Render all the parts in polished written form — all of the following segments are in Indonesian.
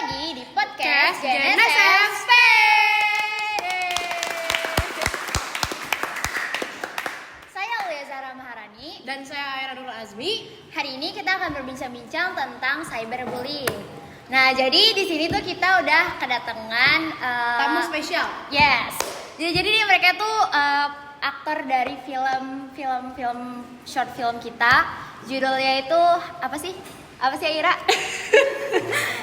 lagi di podcast GNSF Saya Aulia Zahra Maharani. dan saya Aira Nurul Azmi. Hari ini kita akan berbincang-bincang tentang cyberbullying. Nah, jadi di sini tuh kita udah kedatangan Tamu spesial. Yes. Jadi nih mereka tuh aktor dari film short film kita. Judulnya itu apa sih? Apa sih Aira?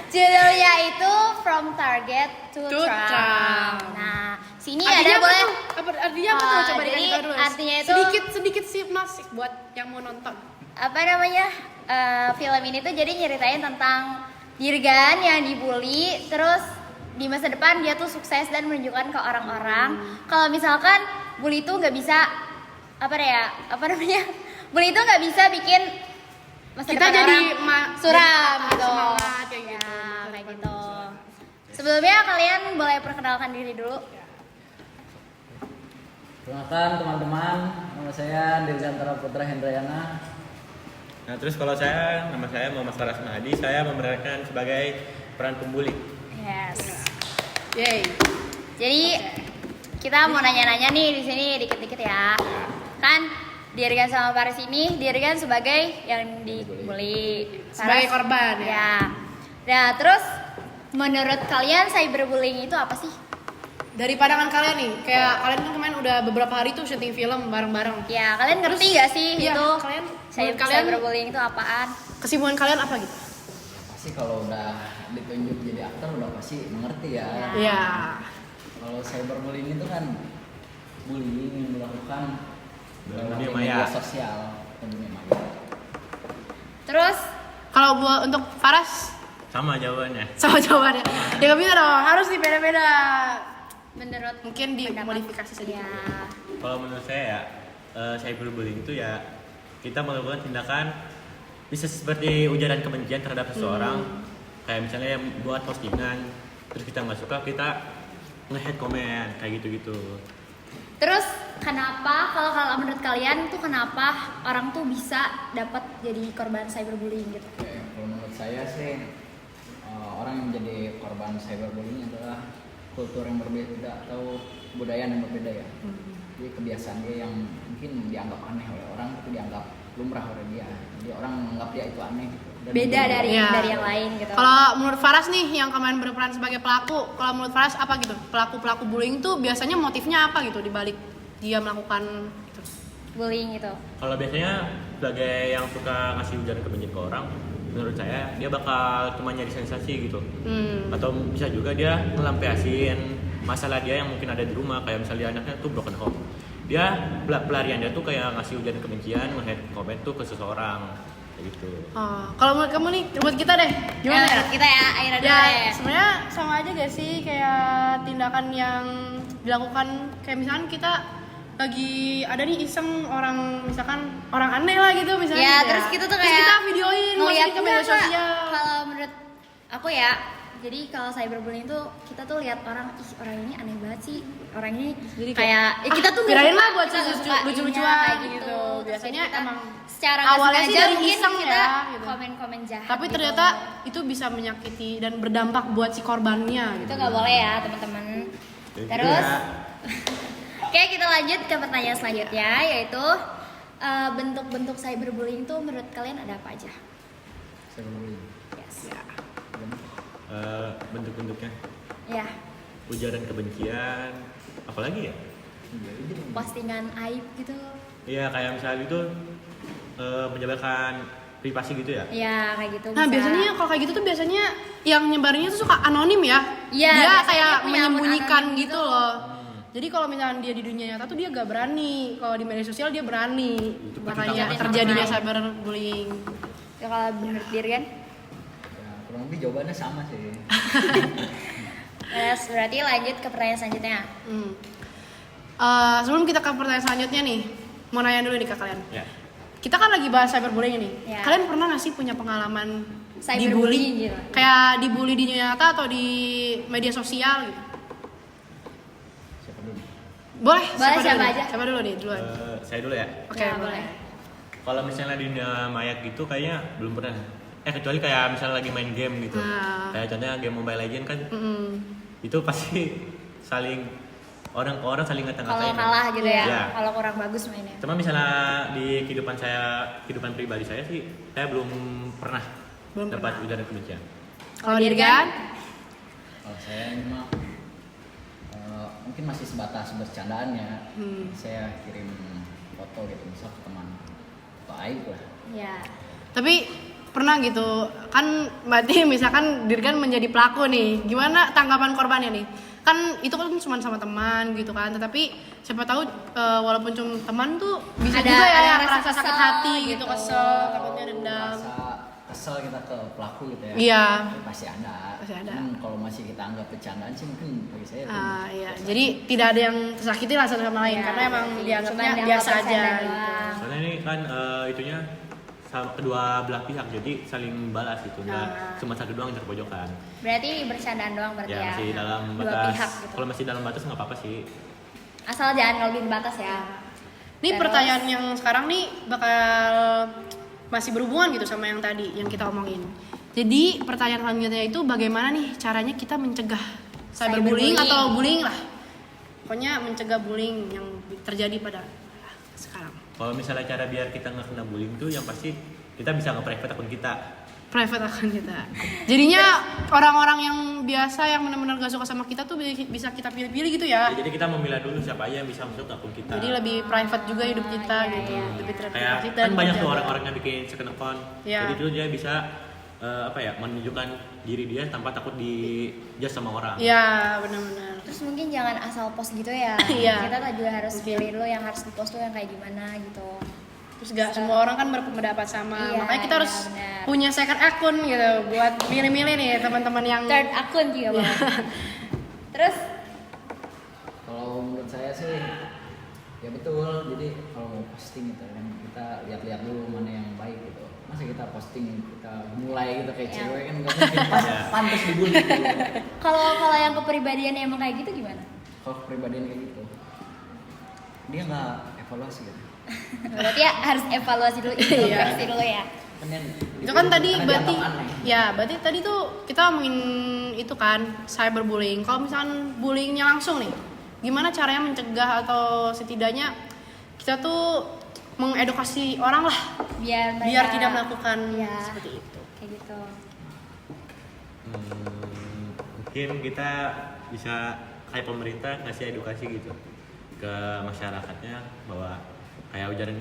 Judulnya itu From Target to Trump. Nah, sini Artinya ada boleh. Artinya apa tuh? Coba Jadi dikasih tahu dulu. artinya itu sedikit sinopsis buat yang mau nonton. apa namanya? Film ini tuh jadi nyeritain tentang Dirgan yang dibully, terus di masa depan dia tuh sukses dan menunjukkan ke orang-orang kalau misalkan bully itu nggak bisa bully itu nggak bisa bikin masa Kita depan jadi orang suram gitu. semangat kayak Ya, gitu. kayak gitu. Sebelumnya kalian boleh perkenalkan diri dulu. Perkenalkan teman-teman, nama saya Dirgantara Putra Hendrayana. Nah, terus kalau nama saya Muhammad Saras Mahadi, saya memerankan sebagai peran pembuli. Yes. Yeay. Jadi kita mau nanya-nanya nih di sini dikit-dikit ya. Kan Dirgan sama Paris ini, Dirgan sebagai yang dibully, Sebagai Paris- korban, ya. ya. Nah, terus menurut kalian cyberbullying itu apa sih? Dari pandangan kalian nih, kayak kalian kan kemarin udah beberapa hari tuh syuting film bareng-bareng. Ya, kalian ngerti gak sih Iya, itu? kalian Cyberbullying kalian itu apaan? kesibukan kalian apa gitu? Pasti kalau udah ditunjuk jadi aktor udah pasti mengerti ya. Ya. Iya. Kalau cyberbullying itu kan bullying yang dilakukan Dalam di dunia media maya. sosial dan dunia maya. Terus Kalau buat untuk Faras Sama jawabannya. sama jawabannya. Ya nggak bisa dong, harus nih beda-beda. menurut Mungkin pendapat- dimodifikasi sedikit. Ya. Kalau menurut saya ya, cyberbullying itu ya kita melakukan tindakan bisa seperti ujaran kebencian terhadap seseorang. Kayak misalnya yang buat postingan, terus kita nggak suka, kita nge-hate komen kayak gitu-gitu. Terus kenapa kalau menurut kalian tuh kenapa orang tuh bisa dapat jadi korban cyberbullying gitu? Oke, kalau menurut saya sih orang yang menjadi korban cyberbullying adalah kultur yang berbeda atau budaya yang berbeda ya. Jadi kebiasaan dia yang mungkin dianggap aneh oleh orang tapi dianggap lumrah oleh dia. Jadi orang menganggap dia itu aneh gitu. Dan Beda mungkin- dari Iya. yang lain gitu. Kalau menurut Faras nih yang kemarin berperan sebagai pelaku, kalau menurut Faras apa gitu? Pelaku bullying tuh biasanya motifnya apa gitu dibalik dia melakukan itu? Bullying itu. Kalau biasanya sebagai yang suka ngasih ujaran kebencian ke orang, menurut saya dia bakal cuma nyari sensasi gitu. Atau bisa juga dia ngelampiasin masalah dia yang mungkin ada di rumah, kayak misalnya anaknya tuh broken home. Dia pelarian dia tuh kayak ngasih ujaran kebencian, nge-hate comment tuh ke seseorang kayak gitu. Oh, kalau menurut kamu nih, buat kita deh, gimana ya? Kita ya Aira dulu Ya, ya. sebenarnya sama aja gak sih kayak tindakan yang dilakukan kayak misalkan kita lagi ada nih iseng orang misalkan orang aneh lah gitu misalnya. Ya, gitu terus kita tuh Terus kayak kita videoin masukin ke media enggak, sosial. Kalau menurut aku ya, jadi kalau cyberbullying tuh kita tuh lihat orang, orang ini aneh banget sih. Orang ini Jadi kayak kita tuh nggak kirain suka, lah buat kita nggak suka lucu-lucuan ininya, kayak gitu. Terus Biasanya jadi kita emang secara nggak awalnya sengaja sih dari mungkin iseng kita ya, gitu. komen-komen jahat. Tapi gitu. ternyata itu bisa menyakiti dan berdampak buat si korbannya Itu gitu. nggak boleh ya teman-teman. Jadi Terus ya, oke, kita lanjut ke pertanyaan selanjutnya, yaitu bentuk-bentuk cyberbullying tuh menurut kalian ada apa aja? Cyberbullying. Yes. Ya. bentuk-bentuknya Ya, ujaran kebencian, apalagi ya? postingan aib gitu. Iya, kayak misalnya itu menyebarkan privasi gitu ya. Ya, kayak gitu. Nah bisa. biasanya kalau kayak gitu tuh biasanya yang nyebarnya tuh suka anonim ya. Iya, Dia biasanya kayak punya akun menyembunyikan anonim gitu gitu. loh. Jadi kalau misalnya dia di dunia nyata tuh dia gak berani. Kalau di media sosial dia berani. Itu Makanya pertama terjadinya kali. cyberbullying. Ya, kalau menurut diri kan? Ya, kurang lebih jawabannya sama sih. Yes, berarti lanjut ke pertanyaan selanjutnya. Sebelum kita ke pertanyaan selanjutnya nih, mau nanya dulu nih ke kalian. Ya. Kita kan lagi bahas cyberbullying nih. Ya. Kalian pernah gak sih punya pengalaman Cyberbullying gitu. Kayak dibully di dunia nyata atau di media sosial gitu? Siapa dulu? Boleh, Boleh, siapa dulu? aja? Siapa dulu nih duluan? Saya dulu ya. Oke, Ya, boleh. boleh. Kalau misalnya di dunia maya gitu kayaknya belum pernah. kecuali kayak misalnya lagi main game gitu. Kayak contohnya game Mobile Legends kan. Itu pasti saling orang ke orang saling Kalau ngata-ngatain. kalah gitu ya, Iya. kalau kurang bagus mainnya. Cuma misalnya di kehidupan pribadi saya sih, saya belum pernah dapat ujaran kebencian. Kalau Dirgan? Kalau saya ini mah mungkin masih sebatas bercandaan ya. Saya kirim foto gitu misal ke teman atau aib lah. Ya. Tapi pernah gitu kan, berarti misalkan Dirgan menjadi pelaku nih, gimana tanggapan korbannya nih? Kan itu kan cuma sama teman gitu kan, tetapi siapa tahu walaupun cuma teman tuh bisa Ada- juga ya ada yang rasa rasa sakit kesel hati gitu, gitu. kesel, takutnya dendam. Rasa kesel kita ke pelaku gitu ya. Iya. Tapi pasti ada. Pasti ada. Cuman kalau masih kita anggap bercandaan sih mungkin bagi saya itu Iya, jadi tidak ada yang tersakiti lah satu sama lain Iya, karena emang berarti dianggapnya cuman dianggap biasa aja bercanda gitu. doang. Soalnya ini kan itunya sama kedua belah pihak, jadi saling balas gitu, nggak cuma satu doang yang terpojokan. Berarti bercandaan doang berarti Ya ya. masih dalam Dua batas. pihak gitu. Kalau masih dalam batas nggak apa-apa sih. Asal jangan ngelebihin batas ya. Nih Terus- pertanyaan yang sekarang nih bakal masih berhubungan gitu sama yang tadi yang kita omongin. Jadi pertanyaan selanjutnya itu bagaimana nih caranya kita mencegah cyberbullying Cyberbullying. atau bullying lah. Pokoknya mencegah bullying yang terjadi pada sekarang. Kalau misalnya cara biar kita nggak kena bullying tuh yang pasti kita bisa nge-private akun kita. Private account kita. Jadinya orang-orang yang biasa yang benar-benar gak suka sama kita tuh bisa kita pilih-pilih gitu ya. Ya, jadi kita memilah dulu siapa aja yang bisa masuk ke akun kita. Jadi lebih private juga hidup kita gitu. Lebih kayak terpilih kan banyak tuh orang-orang yang bikin second account. Iya. Jadi tuh dia bisa menunjukkan diri dia tanpa takut di-judge sama orang. Iya, benar-benar. Terus mungkin jangan asal post gitu ya. Iya. Kita tuh juga harus pilih dulu yang harus dipost tuh yang kayak gimana gitu. Terus gak semua orang kan berpendapat sama. Iya, Makanya kita harus iya, benar. punya second akun gitu buat milih-milih nih teman-teman yang Third akun juga Iya. boleh. Terus kalau menurut saya sih ya betul. Jadi kalau mau posting gitu kan kita lihat-lihat dulu mana yang baik gitu. Masa kita posting kita mulai gitu kayak Iya. cewek kan nggak mungkin Iya. pantas dibully gitu. kalau yang kepribadiannya emang kayak gitu gimana? Kalau kepribadian kayak gitu dia nggak evaluasi gitu. Berarti ya harus evaluasi dulu, introspeksi dulu ya. Kan yang itu kan tadi karena berarti dianggap aneh. ya berarti tadi tuh kita ngomongin itu kan cyberbullying. Kalau misalkan bullyingnya langsung nih, gimana caranya mencegah atau setidaknya kita tuh mengedukasi orang lah Biar mereka- biar tidak melakukan Iya. seperti itu. Kayak gitu. Mungkin kita bisa kayak pemerintah ngasih edukasi gitu ke masyarakatnya bahwa kayak ujaran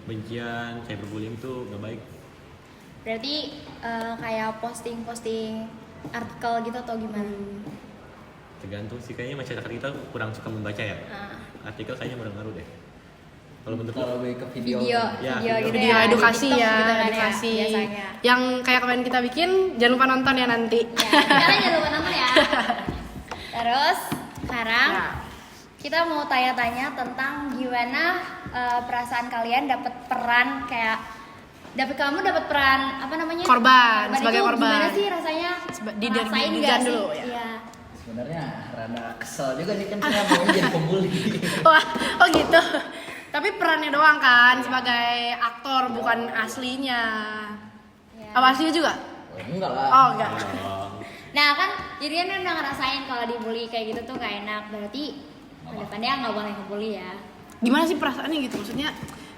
kebencian, cyberbullying itu nggak baik. Berarti kayak posting-posting artikel gitu atau gimana? Tergantung sih, kayaknya masyarakat kita kurang suka membaca ya. Ah. Artikel kayaknya kurang ngaruh deh. Kalau menurut Kalau lo? lebih ke video, Video, Ya, video gitu Video ya, di edukasi TikTok ya, gitu kan edukasi. ya, biasanya. Yang kayak kemarin kita bikin, jangan lupa nonton ya nanti. Ya, kita kan jangan lupa nonton ya. Terus sekarang Ya. kita mau tanya-tanya tentang gimana perasaan kalian dapat peran kayak kamu dapat peran apa namanya? Korban, sebagai itu korban. Gimana sih rasanya? Di Ngerasain Dirgan nggak sih? dulu ya. Iya. sebenarnya rada kesel juga nih kan saya mau jadi pembuli. Wah, oh gitu. Tapi perannya doang kan sebagai aktor bukan aslinya. Ya. Apa aslinya juga? Oh, enggak lah. Oh enggak. Nah kan Dirian udah ngerasain kalau dibully kayak gitu tuh gak enak. Berarti kedepannya nggak boleh ngebully ya. Gimana sih perasaannya gitu? Maksudnya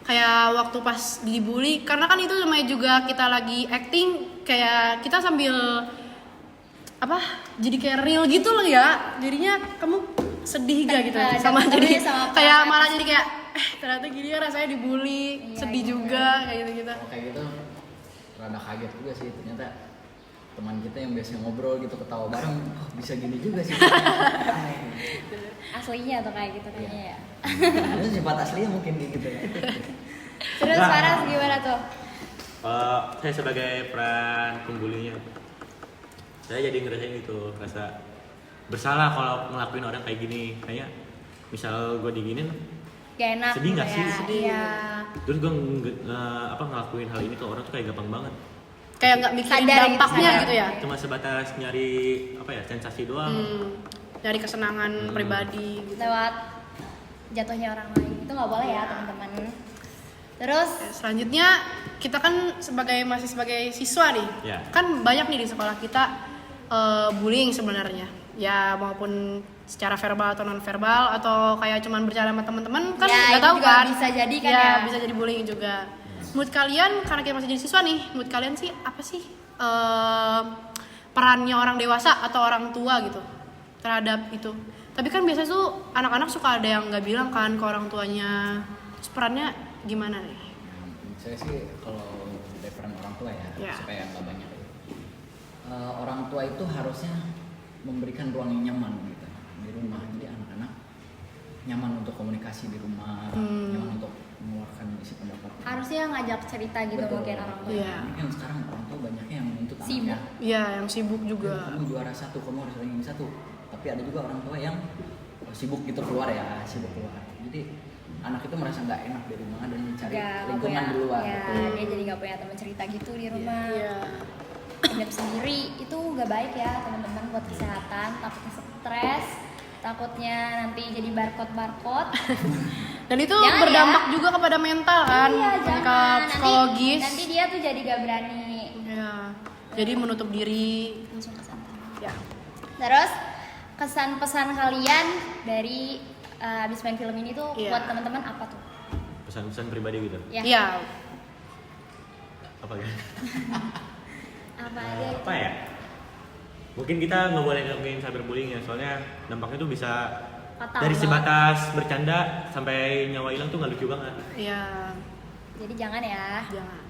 kayak waktu pas dibully, karena kan itu namanya juga kita lagi acting, kayak kita sambil apa? Jadi kayak real gitu loh ya. Jadinya kamu sedih gak gitu? Sama dapet jadi sama kayak perasaan. malah jadi kayak ternyata gini ya rasanya dibully, Iya, sedih iya. juga kayak gitu-gitu. Kalau kayak gitu rada kaget juga sih ternyata teman kita yang biasa ngobrol gitu ketawa bareng oh, bisa gini juga sih. Aneh. Aslinya tuh kayak gitu kayaknya ya. Itu sifat aslinya mungkin kayak gitu ya. Terus Nah. Faras gimana tuh? Saya sebagai peran pembulinya, saya jadi ngerasain gitu, rasa bersalah kalau ngelakuin orang kayak gini. Kayak misal gue diginin, Gak enak Sedih nggak gitu sih? ya. Sedih. Iya. terus gue ngelakuin hal ini ke orang tuh kayak gampang banget. Kayak nggak mikirin Sadar gitu, dampaknya sadar. gitu ya. Cuma sebatas nyari sensasi doang. Dari kesenangan pribadi gitu. Lewat jatuhnya orang lain itu nggak boleh ya teman-teman. Terus Selanjutnya kita kan masih sebagai siswa nih, Ya. kan banyak nih di sekolah kita bullying sebenarnya, ya maupun secara verbal atau non verbal atau kayak cuman bercanda sama teman-teman kan Ya, nggak itu tahu juga kan, bisa jadi kan ya, ya. bisa jadi bullying juga. Menurut kalian karena kita masih jadi siswa nih, menurut kalian sih apa sih perannya orang dewasa atau orang tua gitu terhadap itu? Tapi kan biasanya tuh anak-anak suka ada yang nggak bilang kan ke orang tuanya. Terus perannya gimana nih? Saya sih kalau dari peran orang tua ya, Ya. supaya nggak banyak. Orang tua itu harusnya memberikan ruang yang nyaman gitu di rumah. Jadi anak-anak nyaman untuk komunikasi di rumah, nyaman untuk mengeluarkan isi pendapat. harusnya ngajak cerita gitu Betul. mungkin orang tua. Iya. Ini kan sekarang orang tua banyaknya yang menuntut Sibuk. anaknya. Iya, yang sibuk Ya, juga. kamu juara satu, kamu harus ranking satu. Tapi ada juga orang tua yang sibuk gitu keluar ya, sibuk keluar. Jadi anak itu merasa nggak enak di rumah dan mencari Nggak lingkungan punya- di luar. Ya, Betul. dia jadi nggak punya teman cerita gitu di rumah. Iya. Hidup sendiri itu nggak baik ya teman-teman buat kesehatan. Takutnya stres, takutnya nanti jadi barcode. Dan itu Jangan berdampak ya. juga kepada mental kan, Iya, tingkat jangan. psikologis. Nanti dia tuh jadi gak berani. Iya. Jadi menutup diri. Langsung ke sana. Ya. Terus kesan pesan kalian dari abis main film ini tuh Iya. buat teman-teman apa tuh? Pesan-pesan pribadi gitu. Ya. Iya. Apa ya? Apa aja? itu? Apa ya? Mungkin kita nggak boleh ngelakuin cyberbullying ya, soalnya dampaknya tuh bisa Fatal dari banget. sebatas bercanda sampai nyawa hilang tuh nggak lucu banget. Iya. Jadi jangan ya. Jangan.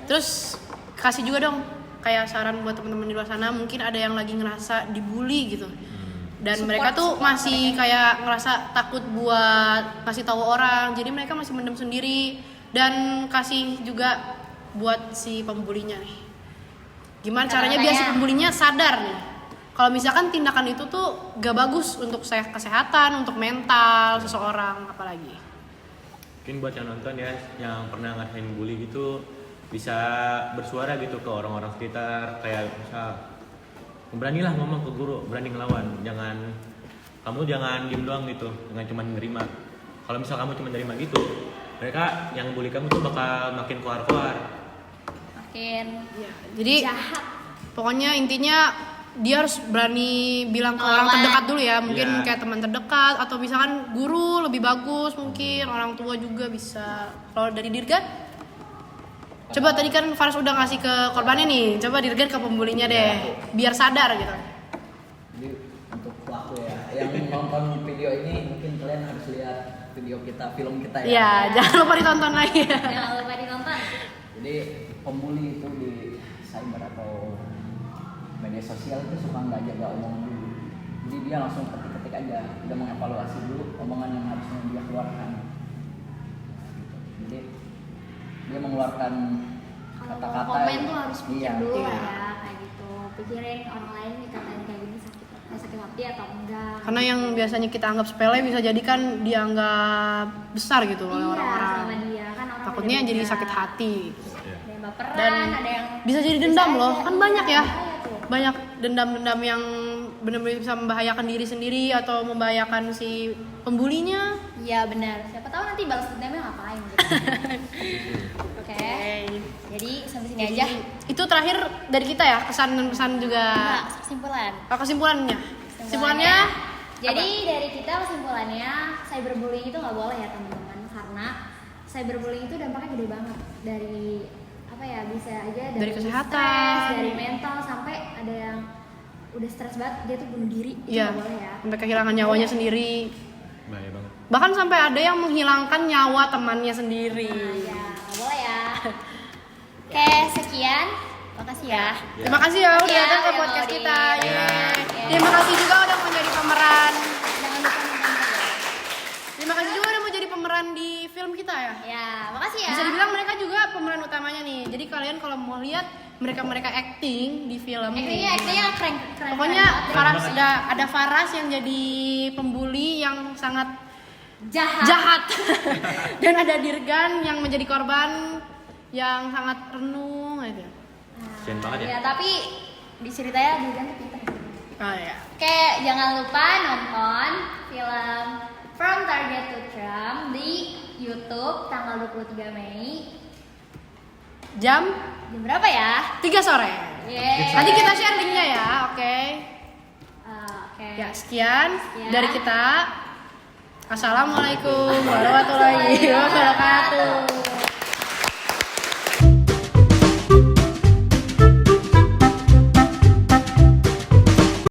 Terus kasih juga dong kayak saran buat teman-teman di luar sana, mungkin ada yang lagi ngerasa dibully gitu. Dan Support, mereka tuh support masih mereka. kayak ngerasa takut buat kasih tahu orang. Jadi mereka masih mendem sendiri dan kasih juga buat si pembulinya nih. Gimana caranya biar si Caranya? pembulinya sadar nih. Kalau misalkan tindakan itu tuh gak bagus untuk kesehatan, untuk mental seseorang apalagi. Mungkin buat yang nonton ya, yang pernah ngerasain bully gitu bisa bersuara gitu ke orang-orang sekitar, kayak misal beranilah ngomong ke guru, berani ngelawan, kamu jangan diem doang gitu, jangan cuma nerima. Kalau misal kamu cuma nerima gitu, mereka yang bully kamu tuh bakal makin koar-koar. Makin Ya, jadi jahat. pokoknya intinya dia harus berani bilang ke Ngelawan. orang terdekat dulu ya, mungkin Iya. kayak teman terdekat atau misalkan guru lebih bagus, mungkin orang tua juga bisa. Kalau dari Dirgan? Coba tadi kan Faras udah ngasih ke korbannya nih, coba Dirgan ke pembulinya deh, biar sadar gitu. Jadi untuk pelaku ya, yang nonton video ini mungkin kalian harus lihat video kita, film kita ya. Iya, jangan lupa ditonton lagi. Jangan lupa ditonton. Jadi pembuli itu di cyber atau media sosial itu suka nggak jaga omongan dulu. Jadi dia langsung ketik-ketik aja, udah mengevaluasi dulu omongan yang harusnya dia keluarkan. Gitu. Jadi dia mengeluarkan Kalau kata-kata komen yang- tuh harus pikir iya, dulu iya. lah ya kayak gitu. Pikirin orang lain dikatain kayak gini sakit hati atau enggak. Karena yang biasanya kita anggap sepele bisa jadi kan dianggap besar gitu oleh iya, orang-orang. sama dia kan orang Takutnya beda-beda. jadi sakit hati. Ada yang baperan, Dan ada yang bisa jadi dendam bisa loh, aja. kan banyak ya. Bahaya tuh. Banyak dendam-dendam yang benar-benar bisa membahayakan diri sendiri atau membahayakan si pembulinya. Iya benar. Siapa tahu nanti balas dendamnya ngapain gitu. Oke. Jadi sampai sini aja. Itu terakhir dari kita ya, kesan dan pesan juga. Nah, kesimpulan. Kesimpulannya. Kesimpulannya Jadi dari kita kesimpulannya cyberbullying itu nggak boleh ya teman-teman, karena cyberbullying itu dampaknya gede banget dari apa ya, bisa aja Dari kesehatan. stres, dari mental, sampai ada yang udah stres banget dia tuh bunuh diri. Itu Iya, nggak boleh ya. sampai kehilangan nyawanya sendiri. Bahaya banget. Bahkan sampai ada yang menghilangkan nyawa temannya sendiri. Nah, ya nggak boleh ya. Oke, sekian. Makasih ya. Terima kasih ya udah Ya, datang ke yang podcast mau kita. di- Yeay. Ya. Terima kasih juga udah mau jadi pemeran. Jangan lupa nonton terus. Terima kasih juga udah mau jadi pemeran di film kita ya. Ya, makasih ya. Bisa dibilang mereka juga pemeran utamanya nih. Jadi kalian kalau mau lihat mereka acting di film ini. Actingnya keren. Pokoknya banget. Faras ada Faras yang jadi pembuli yang sangat jahat. dan ada Dirgan yang menjadi korban yang sangat renung gitu. Kasian banget ya. Ya, tapi di ceritanya Dirgan tuh pintar. Oh ya. Oke, jangan lupa nonton film From Target to Trump di YouTube tanggal 23 Mei. Jam Berapa ya? 3 sore. Yeay. Nanti kita share linknya ya, oke. Oke. Ya, sekian Sekian. dari kita. Assalamualaikum warahmatullahi wabarakatuh.